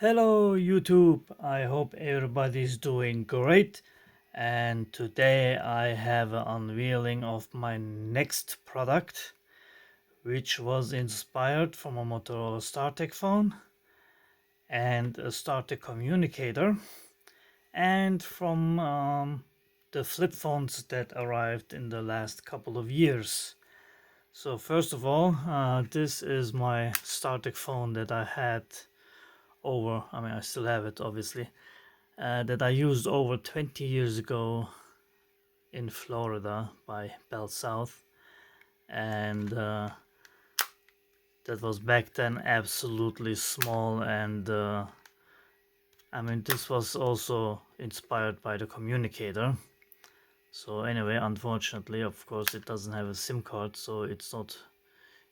Hello YouTube, I hope everybody's doing great, and today I have an unveiling of my next product, which was inspired from a Motorola StarTech phone and a StarTech communicator, and from the flip phones that arrived in the last couple of years. So first of all, this is my StarTech phone that I had I still have it obviously, that I used over 20 years ago in Florida by Bell South, and that was back then absolutely small. And this was also inspired by the communicator. So anyway, unfortunately, of course, it doesn't have a SIM card, so it's not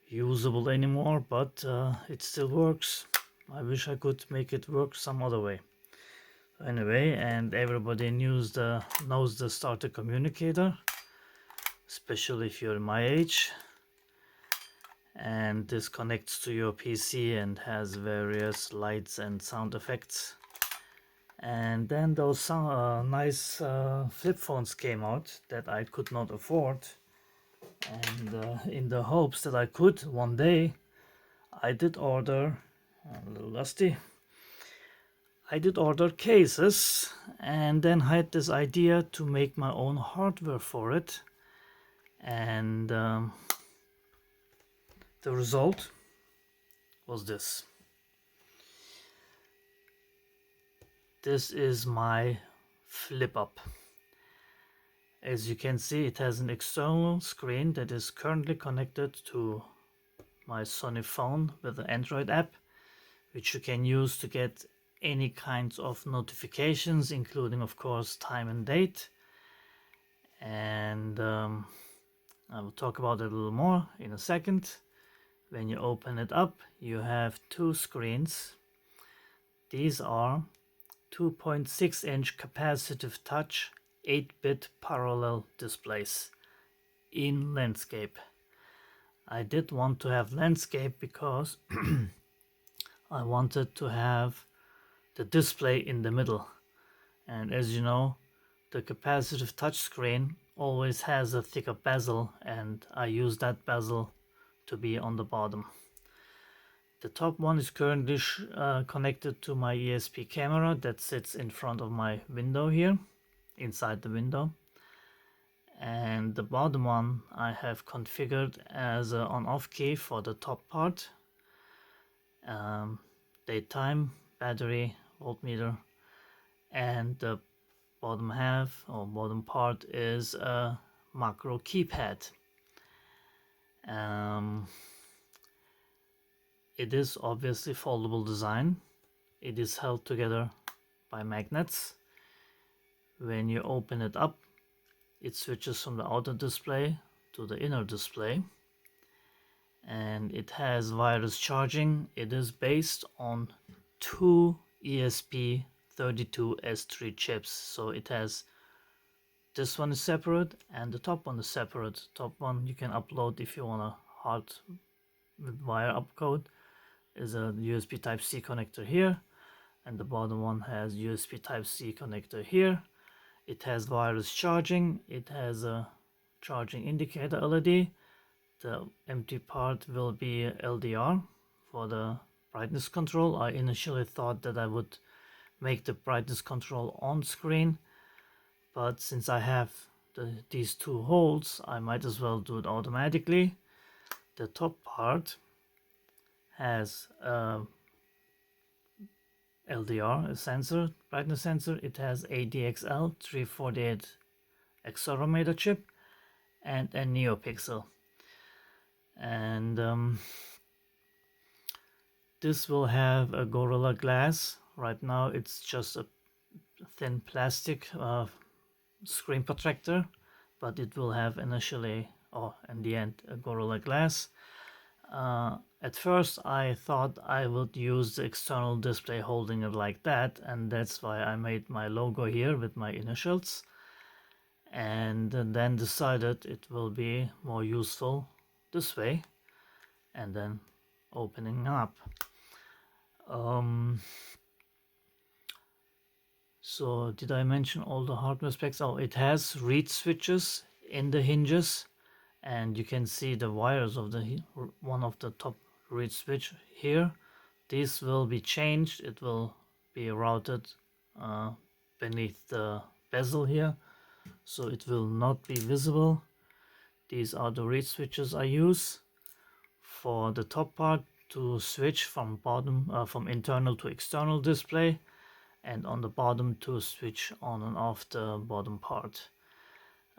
usable anymore, but it still works. I wish I could make it work some other way. Anyway, and everybody knows the starter communicator, especially if you're my age. And this connects to your PC and has various lights and sound effects. And then those nice flip phones came out that I could not afford. And in the hopes that I could one day, I did order, a little dusty, I did order cases, and then I had this idea to make my own hardware for it. And the result was this. This is my flip up. As you can see, it has an external screen that is currently connected to my Sony phone with the Android app, which you can use to get any kinds of notifications, including of course time and date. And I will talk about it a little more in a second. When you open it up, you have two screens. These are 2.6-inch capacitive touch 8-bit parallel displays in landscape. I did want to have landscape because I wanted to have the display in the middle. And as you know, the capacitive touch screen always has a thicker bezel, and I use that bezel to be on the bottom. The top one is currently connected to my ESP camera that sits in front of my window here, inside the window. And the bottom one I have configured as an on-off key for the top part. Daytime, battery, voltmeter, and the bottom half or bottom part is a macro keypad. It is obviously foldable design. It is held together by magnets. When you open it up, it switches from the outer display to the inner display, and it has wireless charging. It is based on two ESP32S3 chips, so it has, this one is separate and the top one is separate. Top one you can upload if you want a hard with wire upcode, is a USB Type-C connector here, and the bottom one has USB Type-C connector here. It has wireless charging. It has a charging indicator LED. The empty part will be LDR for the brightness control. I initially thought that I would make the brightness control on screen, but since I have these two holes, I might as well do it automatically. The top part has a LDR, a sensor, brightness sensor. It has ADXL 348 accelerometer chip and a NeoPixel. And this will have a Gorilla Glass. Right now it's just a thin plastic screen protector, but it will have initially, or in the end, a Gorilla Glass. At first I thought I would use the external display holding it like that, and that's why I made my logo here with my initials, and then decided it will be more useful this way, and then opening up. So did I mention all the hardware specs? Oh, it has reed switches in the hinges, and you can see the wires of the one of the top reed switch here. This will be changed. It will be routed beneath the bezel here, so it will not be visible. These are the reed switches I use for the top part to switch from from internal to external display, and on the bottom to switch on and off the bottom part.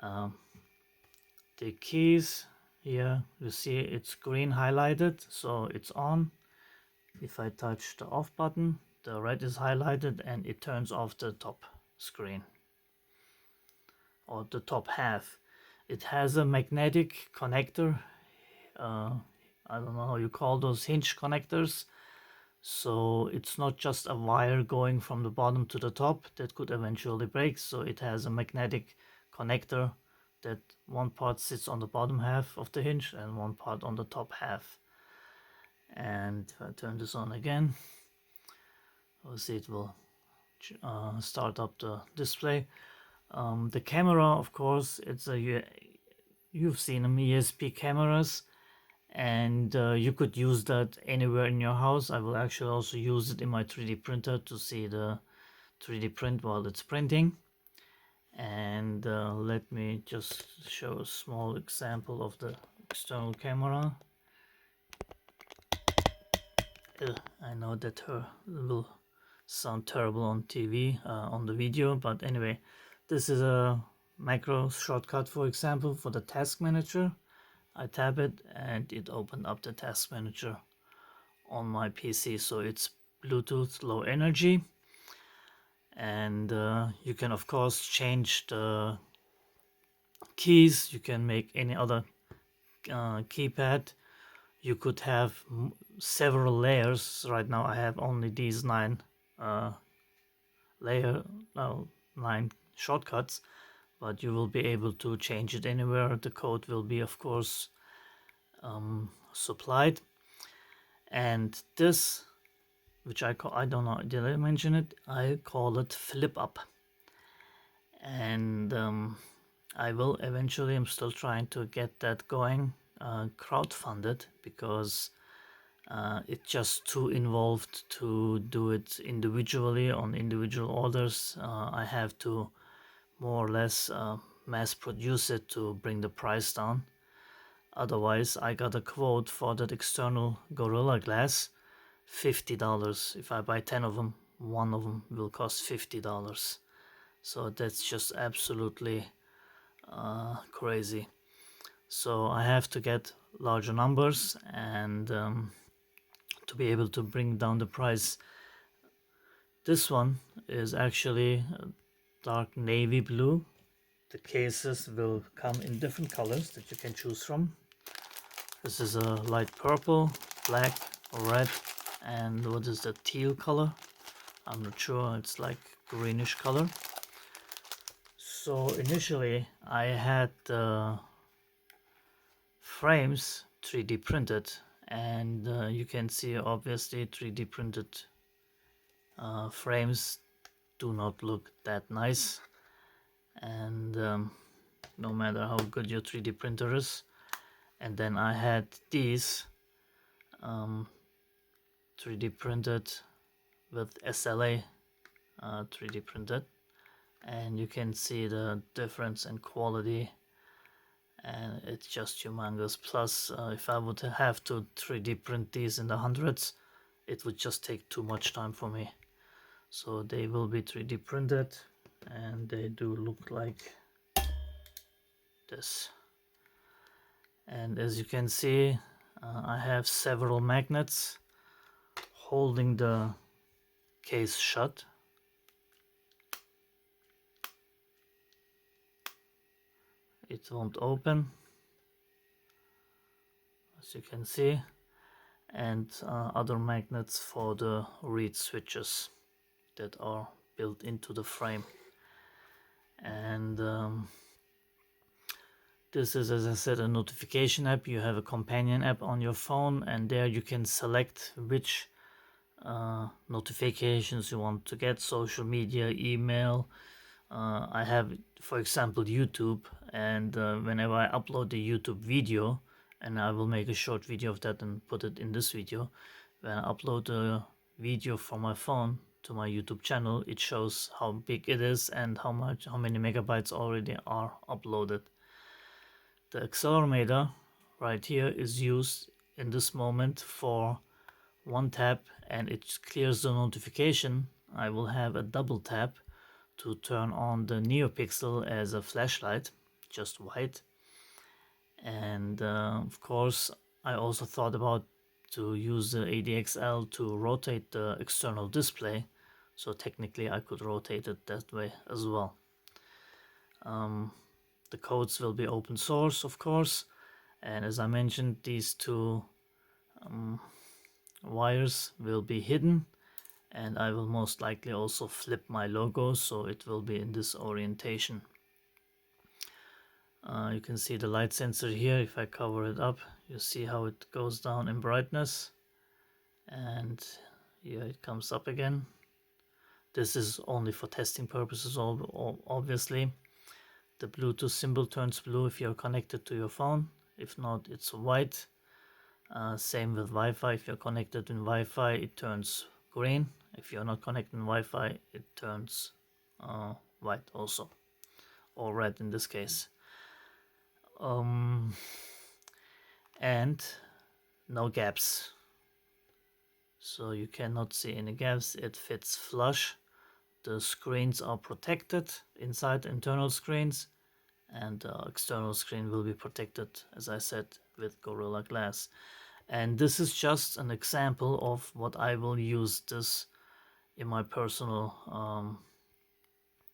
The keys here, you see it's green highlighted, so it's on. If I touch the off button, the red is highlighted and it turns off the top screen, or the top half. It has a magnetic connector. I don't know how you call those hinge connectors. So it's not just a wire going from the bottom to the top that could eventually break. So it has a magnetic connector that one part sits on the bottom half of the hinge and one part on the top half. And if I turn this on again, we'll see it will start up the display. The camera, of course, you've seen them, ESP cameras, and you could use that anywhere in your house. I will actually also use it in my 3D printer to see the 3D print while it's printing. And let me just show a small example of the external camera. I know that will sound terrible on TV, on the video, but anyway, this is a macro shortcut, for example, for the task manager. I tap it and it opened up the task manager on my PC. So it's Bluetooth low energy, and you can of course change the keys. You can make any other keypad. You could have several layers. Right now I have only these 9 shortcuts, but you will be able to change it anywhere. The code will be of course supplied. And this, which I don't know, did I mention it? I call it flip up. And I will eventually, I'm still trying to get that going, crowdfunded, because it's just too involved to do it individually on individual orders. I have to more or less mass produce it to bring the price down. Otherwise, I got a quote for that external Gorilla Glass, $50. If I buy 10 of them, one of them will cost $50. So that's just absolutely crazy. So I have to get larger numbers and to be able to bring down the price. This one is actually dark navy blue. The cases will come in different colors that you can choose from. This is a light purple, black, red, and what is the teal color? I'm not sure, it's like greenish color. So initially I had the frames 3D printed, and you can see obviously 3D printed frames do not look that nice, and no matter how good your 3D printer is. And then I had these 3D printed with SLA 3D printed, and you can see the difference in quality, and it's just humongous. Plus if I would have to 3D print these in the hundreds, it would just take too much time for me. So they will be 3D printed, and they do look like this. And as you can see, I have several magnets holding the case shut. It won't open, as you can see, and other magnets for the reed switches that are built into the frame. And this is, as I said, a notification app. You have a companion app on your phone, and there you can select which notifications you want to get, social media, email. I have, for example, YouTube, and whenever I upload a YouTube video, and I will make a short video of that and put it in this video, when I upload a video from my phone to my YouTube channel, it shows how big it is and how many megabytes already are uploaded. The accelerometer right here is used in this moment for one tap, and it clears the notification. I will have a double tap to turn on the NeoPixel as a flashlight, just white. And of course, I also thought about to use the ADXL to rotate the external display, so technically I could rotate it that way as well. The codes will be open source, of course, and as I mentioned, these two wires will be hidden, and I will most likely also flip my logo so it will be in this orientation. You can see the light sensor here. If I cover it up, you see how it goes down in brightness, and here it comes up again. This is only for testing purposes, obviously. The Bluetooth symbol turns blue if you're connected to your phone. If not, it's white. Same with Wi-Fi. If you're connected in Wi-Fi, it turns green. If you're not connected in Wi-Fi, it turns white also, or red in this case. And no gaps, so you cannot see any gaps. It fits flush. The screens are protected inside internal screens, and the external screen will be protected, as I said, with Gorilla Glass. And this is just an example of what I will use this in my personal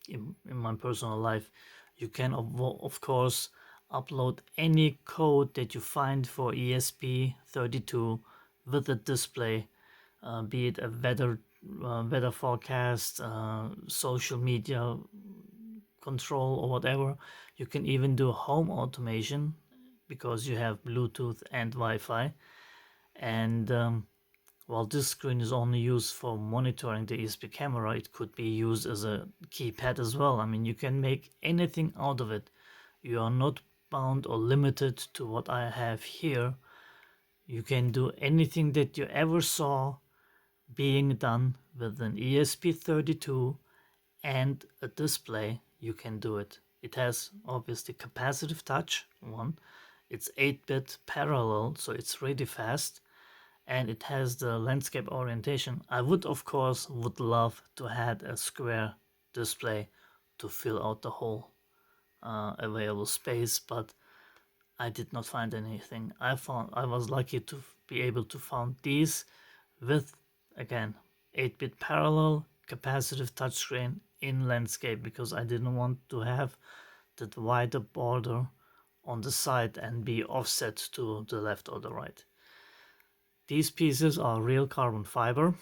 in my personal life. You can of course upload any code that you find for ESP32 with a display, be it a weather forecast, social media control, or whatever. You can even do home automation because you have Bluetooth and Wi-Fi. And while this screen is only used for monitoring the ESP camera, it could be used as a keypad as well. I mean, you can make anything out of it. You are not bound or limited to what I have here. You can do anything that you ever saw being done with an ESP32 and a display. You can do it. It has obviously capacitive touch, one. It's 8-bit parallel, so it's really fast. And it has the landscape orientation. I would, of course, love to have a square display to fill out the whole available space, but I did not find anything. I was lucky to be able to find these with, again, 8-bit parallel, capacitive touchscreen in landscape, because I didn't want to have that wider border on the side and be offset to the left or the right. These pieces are real carbon fiber,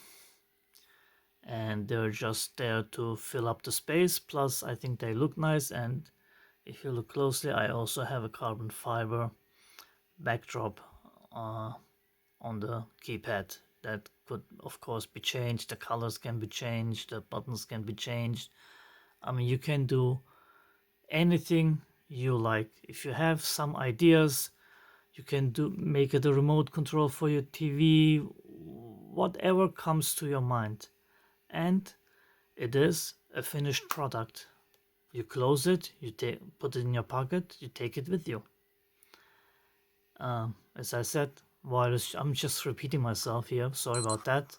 and they're just there to fill up the space. Plus, I think they look nice, and if you look closely, I also have a carbon fiber backdrop on the keypad that could, of course, be changed. The colors can be changed, the buttons can be changed. I mean, you can do anything you like. If you have some ideas, you can make it a remote control for your TV, whatever comes to your mind. And it is a finished product. You close it, you put it in your pocket, you take it with you. As I said, wireless, I'm just repeating myself here, sorry about that.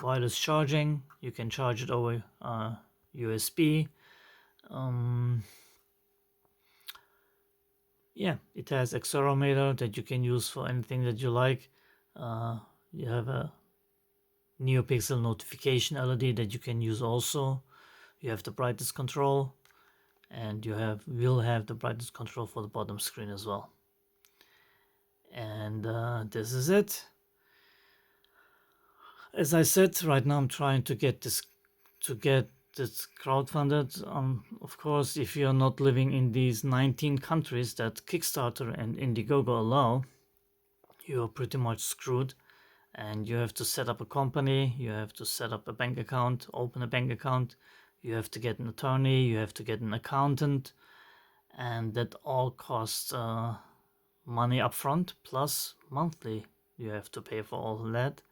Wireless charging, you can charge it over USB. Yeah, it has accelerometer that you can use for anything that you like. You have a NeoPixel notification LED that you can use also. You have the brightness control, and you will have the brightness control for the bottom screen as well. And this is it. As I said, right now I'm trying to get this crowdfunded. Of course, if you're not living in these 19 countries that Kickstarter and Indiegogo allow, you're pretty much screwed. and you have to set up a company, you have to set up a bank account, open a bank account, you have to get an attorney, you have to get an accountant, and that all costs money upfront plus monthly you have to pay for all of that.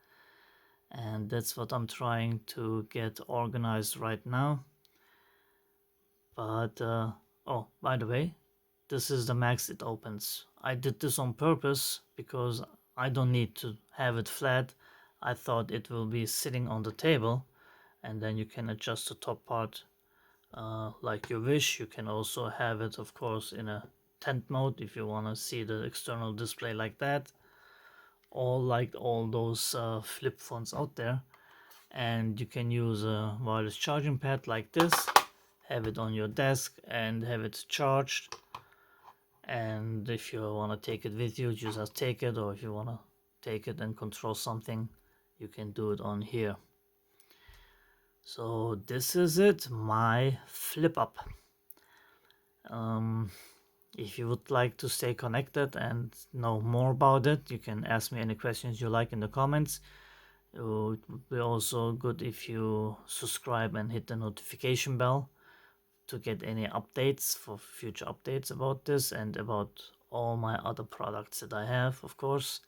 And that's what I'm trying to get organized right now. But oh, by the way, this is the max it opens. I did this on purpose because I don't need to have it flat. I thought it will be sitting on the table, and then you can adjust the top part like you wish. You can also have it, of course, in a tent mode if you want to see the external display like that, or like all those flip phones out there. And you can use a wireless charging pad like this, have it on your desk and have it charged. And if you want to take it with you, just take it, or if you want to take it and control something, you can do it on here. So this is it, my flip up. If you would like to stay connected and know more about it, you can ask me any questions you like in the comments. It would be also good if you subscribe and hit the notification bell to get any updates for future updates about this and about all my other products that I have, of course.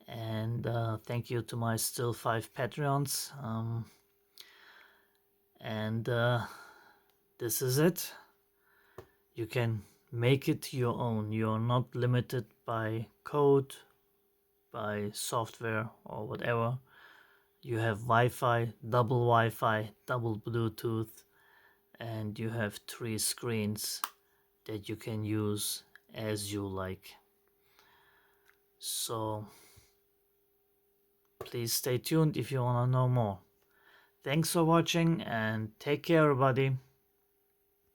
And thank you to my still 5 Patreons. And this is it. You can make it your own. You're not limited by code, by software, or whatever. You have Wi-Fi, double Bluetooth, and you have 3 screens that you can use as you like. So please stay tuned if you want to know more. Thanks for watching and take care, everybody.